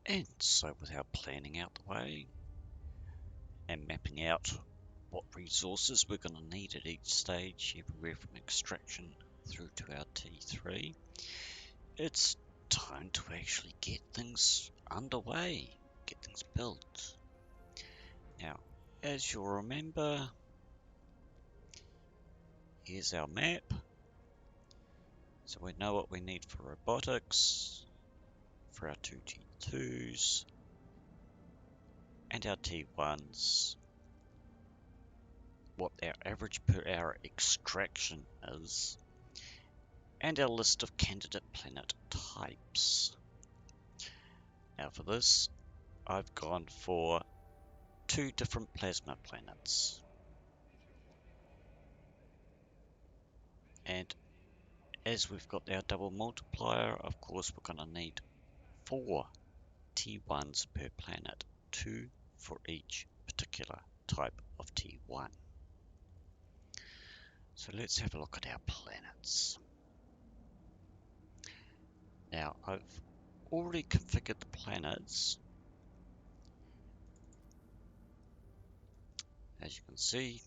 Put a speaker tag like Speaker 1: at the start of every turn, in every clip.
Speaker 1: And so with our planning out the way and mapping out what resources we're going to need at each stage, everywhere from extraction through to our T3, it's time to actually get things underway, get things built. Now, as you'll remember, here's our map. So we know what we need for robotics, for our 2T2s, and our T1s, what our average per hour extraction is, and our list of candidate planet types. Now for this, I've gone for 2 different plasma planets. And as we've got our double multiplier, of course we're going to need 4 T1s per planet, 2 for each particular type of T1. So let's have a look at our planets. Now I've already configured the planets. As you can see,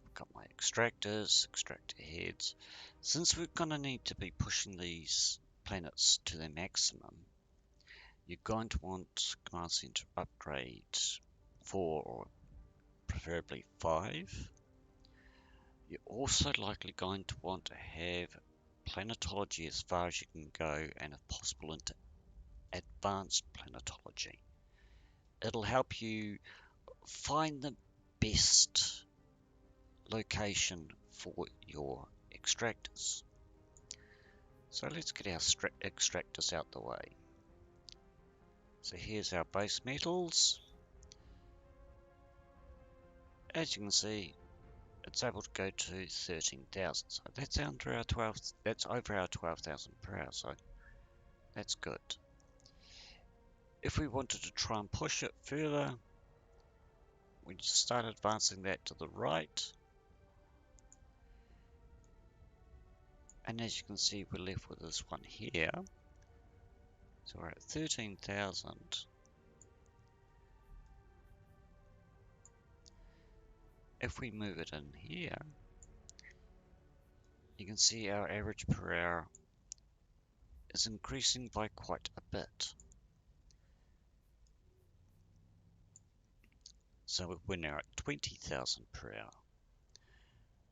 Speaker 1: I've got my extractors, extractor heads. Since we're going to need to be pushing these planets to their maximum, you're going to want Command Center upgrade 4 or preferably 5. You're also likely going to want to have planetology as far as you can go, and if possible into advanced planetology. It'll help you find the best location for your extractors. So let's get our extractors out the way. So here's our base metals. As you can see, it's able to go to 13,000. So that's under our 12. That's over our 12,000 per hour. So that's good. If we wanted to try and push it further, we just start advancing that to the right. And as you can see, we're left with this one here. So we're at 13,000. If we move it in here, you can see our average per hour is increasing by quite a bit. So we're now at 20,000 per hour.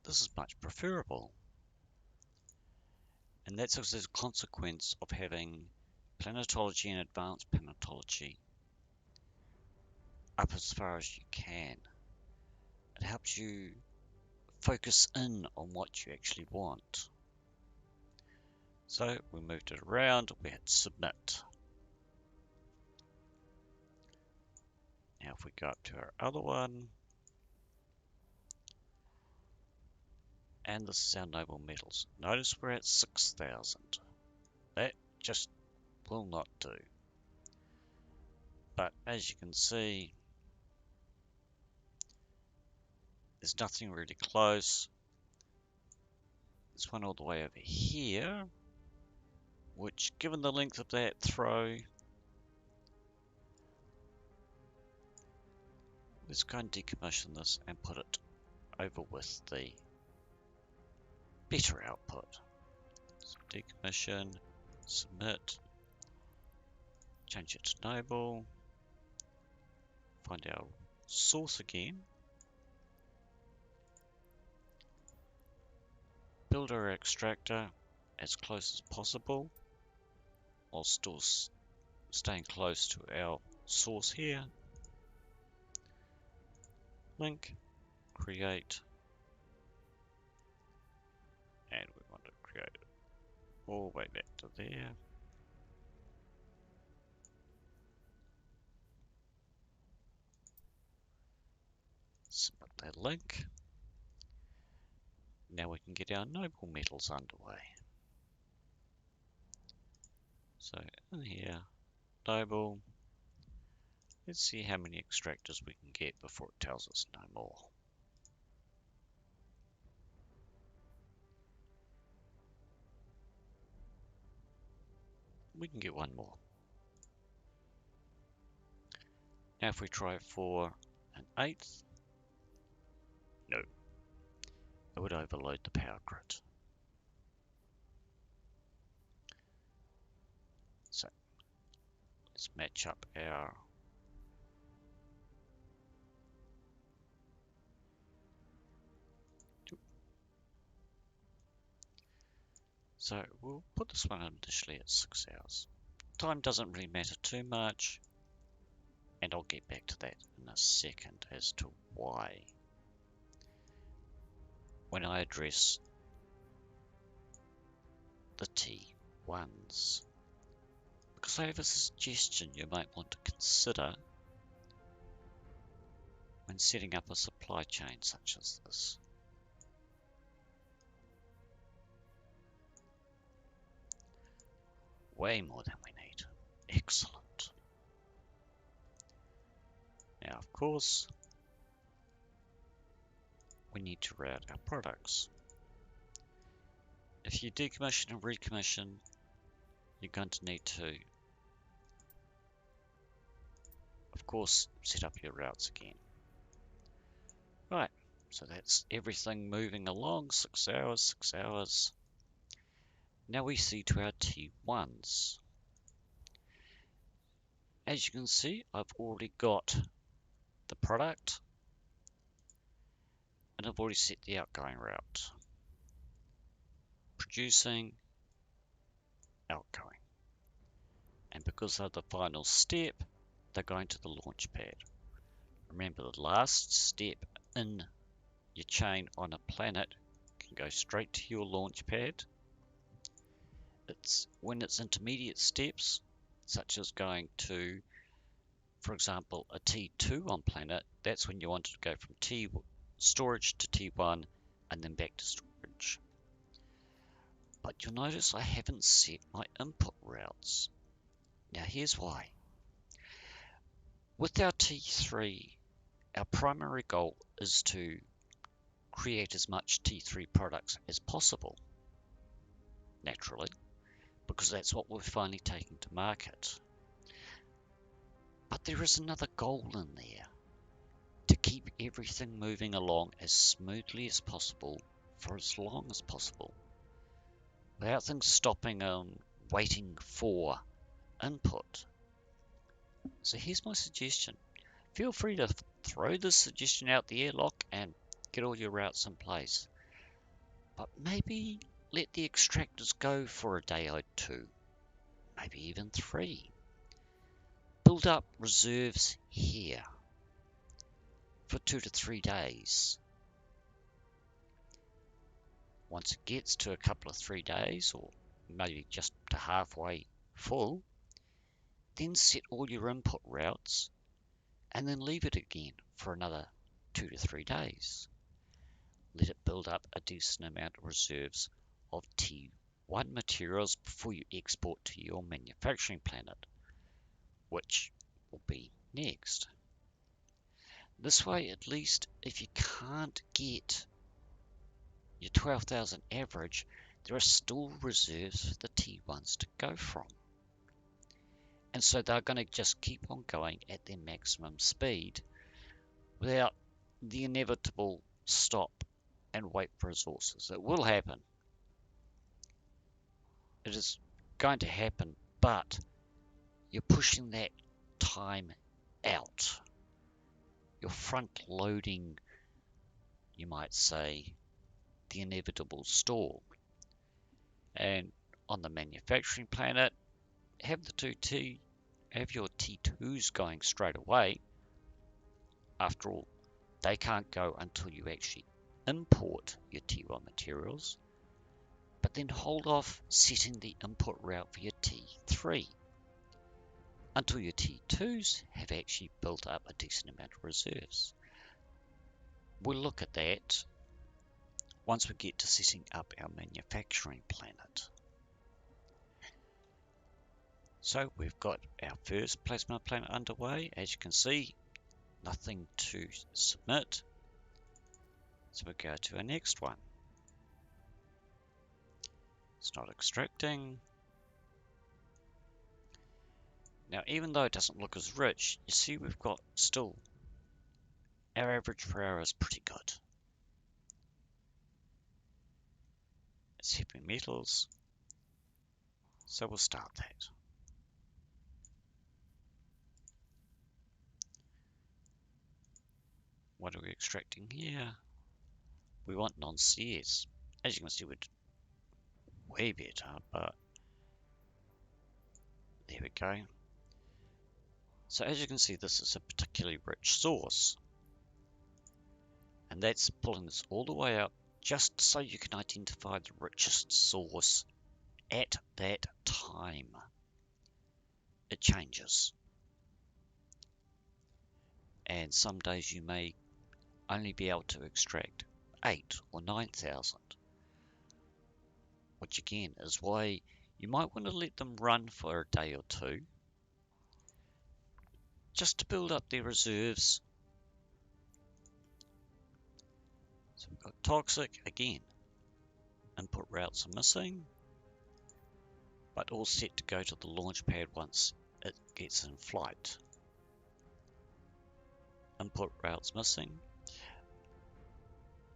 Speaker 1: This is much preferable. And that's as a consequence of having planetology and advanced planetology up as far as you can. It helps you focus in on what you actually want. So we moved it around, we hit submit. Now if we go up to our other one, and this is our noble metals. Notice we're at 6,000. That just will not do. But as you can see, there's nothing really close. There's one all the way over here, which given the length of that throw, let's go and decommission this and put it over with the better output. So decommission, submit, change it to noble, find our source again, build our extractor as close as possible while still staying close to our source here. Link, create, and we want to create it all the way back to there. Submit that link. Now we can get our noble metals underway. So in here, noble. Let's see how many extractors we can get before it tells us no more. we can get one more. Now if we try for an eighth, no, it would overload the power grid. So let's match up our so we'll put this one initially at 6 hours. Time doesn't really matter too much, and I'll get back to that in a second as to why. When I address the T1s, because I have a suggestion you might want to consider when setting up a supply chain such as this. Way more than we need. Excellent. Now, of course, we need to route our products. If you decommission and recommission, you're going to need to, of course, set up your routes again. Right, so that's everything moving along, 6 hours, 6 hours. Now we see to our T1s. As you can see, I've already got the product, and I've already set the outgoing route. Producing, outgoing. And because they're the final step, they're going to the launch pad. Remember, the last step in your chain on a planet can go straight to your launch pad. It's when it's intermediate steps, such as going to, for example, a T2 on planet, that's when you want to go from T storage to T1 and then back to storage. But you'll notice I haven't set my input routes. Now here's why. With our T3, our primary goal is to create as much T3 products as possible, naturally, because that's what we're finally taking to market. But there is another goal in there, to keep everything moving along as smoothly as possible for as long as possible, without things stopping and waiting for input. So here's my suggestion. Feel free to throw this suggestion out the airlock and get all your routes in place. But maybe let the extractors go for a day or two, maybe even 3. Build up reserves here for 2 to 3 days. Once it gets to a couple of 3 days, or maybe just to halfway full, then set all your input routes and then leave it again for another 2 to 3 days. Let it build up a decent amount of reserves of T1 materials before you export to your manufacturing planet, which will be next. This way, at least, if you can't get your 12,000 average, there are still reserves for the T1s to go from. And so they're going to just keep on going at their maximum speed without the inevitable stop and wait for resources. It will happen. It is going to happen, but you're pushing that time out. You're front loading, you might say, the inevitable stall. And on the manufacturing planet, have your T2s going straight away. After all, they can't go until you actually import your T1 materials, but then hold off setting the input route for your T3 until your T2s have actually built up a decent amount of reserves. We'll look at that once we get to setting up our manufacturing planet. So we've got our first plasma planet underway. As you can see, nothing to submit. So we'll go to our next one. It's not extracting. Now, even though it doesn't look as rich, you see we've got still, our average per hour is pretty good. It's heavy metals, so we'll start that. What are we extracting here? We want non-CS. As you can see, we're way better, but there we go. So as you can see, this is a particularly rich source. And that's pulling this all the way up just so you can identify the richest source at that time. It changes. And some days you may only be able to extract 8 or 9,000. Which again is why you might want to let them run for a day or two. Just to build up their reserves. So we've got toxic again. Input routes are missing. But all set to go to the launch pad once it gets in flight. Input routes missing.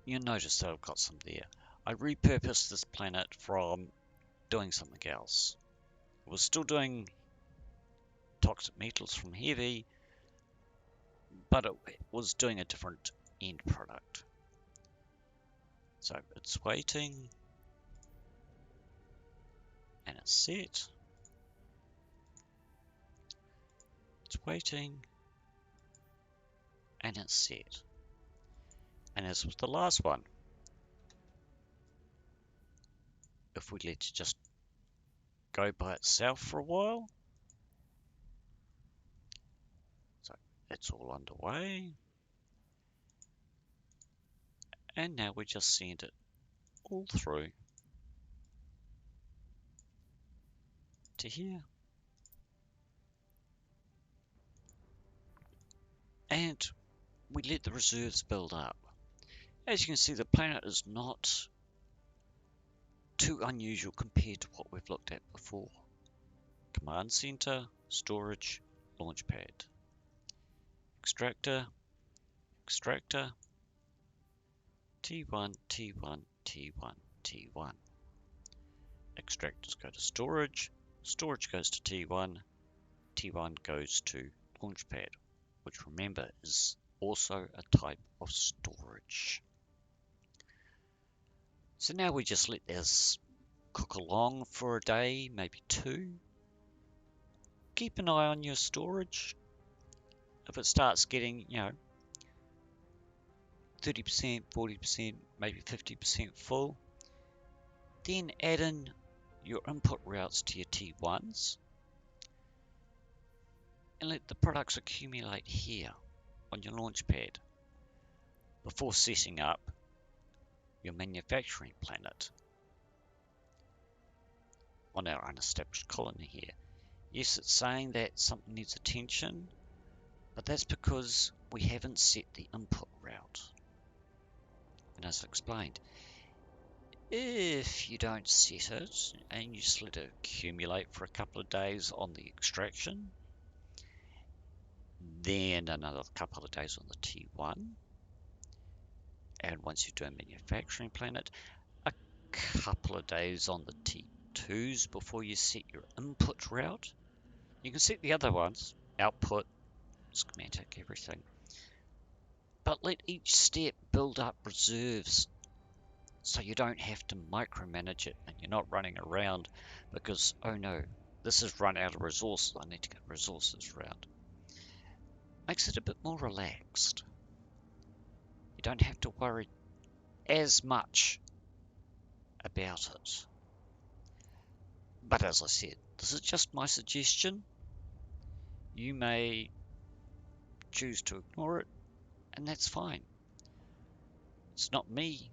Speaker 1: You'll notice that I've got some there. I repurposed this planet from doing something else. I was still doing toxic metals from heavy, but it was doing a different end product. So it's waiting, and it's set. It's waiting, and it's set. And as with the last one, if we let it just go by itself for a while, so it's all underway, and now we just send it all through to here. And we let the reserves build up. As you can see, the planet is not too unusual compared to what we've looked at before. Command center, storage, launchpad. Extractor, extractor, T1, T1, T1, T1. Extractors go to storage, storage goes to T1, T1 goes to launchpad, which remember is also a type of storage. So now we just let this cook along for a day, maybe two. Keep an eye on your storage. If it starts getting, 30%, 40%, maybe 50% full, then add in your input routes to your T1s and let the products accumulate here on your launch pad before setting up your manufacturing planet on our unestablished colony here. Yes, it's saying that something needs attention, but that's because we haven't set the input route. And as I explained, if you don't set it and you just let it accumulate for a couple of days on the extraction, then another couple of days on the T1, and once you do a manufacturing planet, a couple of days on the T2s before you set your input route. You can set the other ones, output, schematic, everything. But let each step build up reserves so you don't have to micromanage it and you're not running around because, oh no, this has run out of resources, I need to get resources around. Makes it a bit more relaxed. You don't have to worry as much about it. But as I said, this is just my suggestion. You may choose to ignore it, and that's fine. It's not me.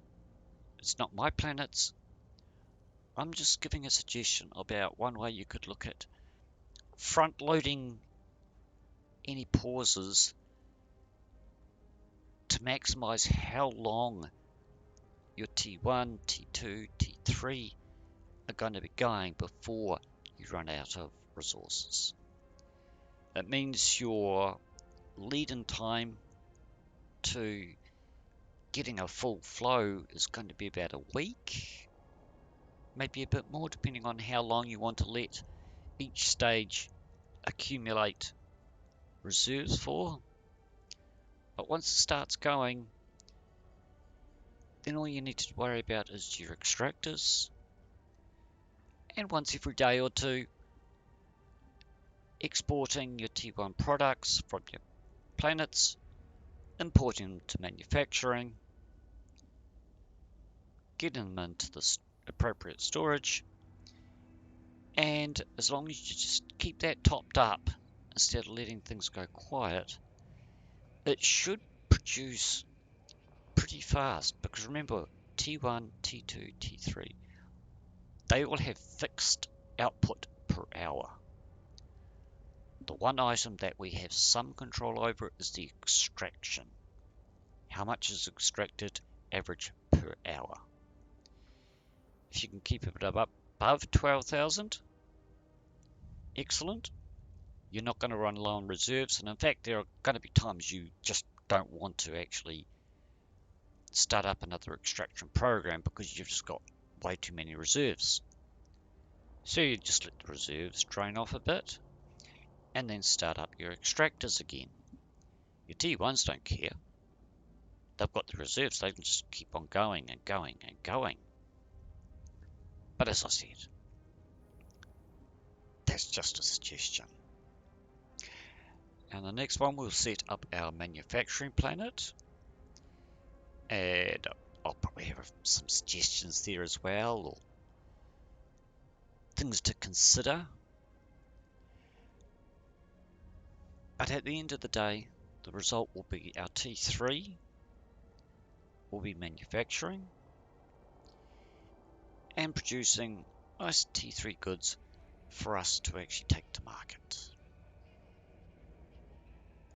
Speaker 1: It's not my planets. I'm just giving a suggestion about one way you could look at front-loading any pauses to maximize how long your T1, T2, T3 are going to be going before you run out of resources. It means your lead-in time to getting a full flow is going to be about a week, maybe a bit more, depending on how long you want to let each stage accumulate reserves for. But once it starts going, then all you need to worry about is your extractors, and once every day or two, exporting your T1 products from your planets, importing them to manufacturing, getting them into the appropriate storage, and as long as you just keep that topped up instead of letting things go quiet, it should produce pretty fast. Because remember, T1, T2, T3, they all have fixed output per hour. The one item that we have some control over is the extraction. How much is extracted average per hour? If you can keep it above 12,000, excellent. You're not going to run low on reserves, and in fact there are going to be times you just don't want to actually start up another extraction program because you've just got way too many reserves. So you just let the reserves drain off a bit and then start up your extractors again. Your T1s don't care. They've got the reserves, they can just keep on going and going and going. But as I said, that's just a suggestion. And the next one, we'll set up our manufacturing planet. And I'll probably have some suggestions there as well, or things to consider. But at the end of the day, the result will be our T3 will be manufacturing and producing nice T3 goods for us to actually take to market.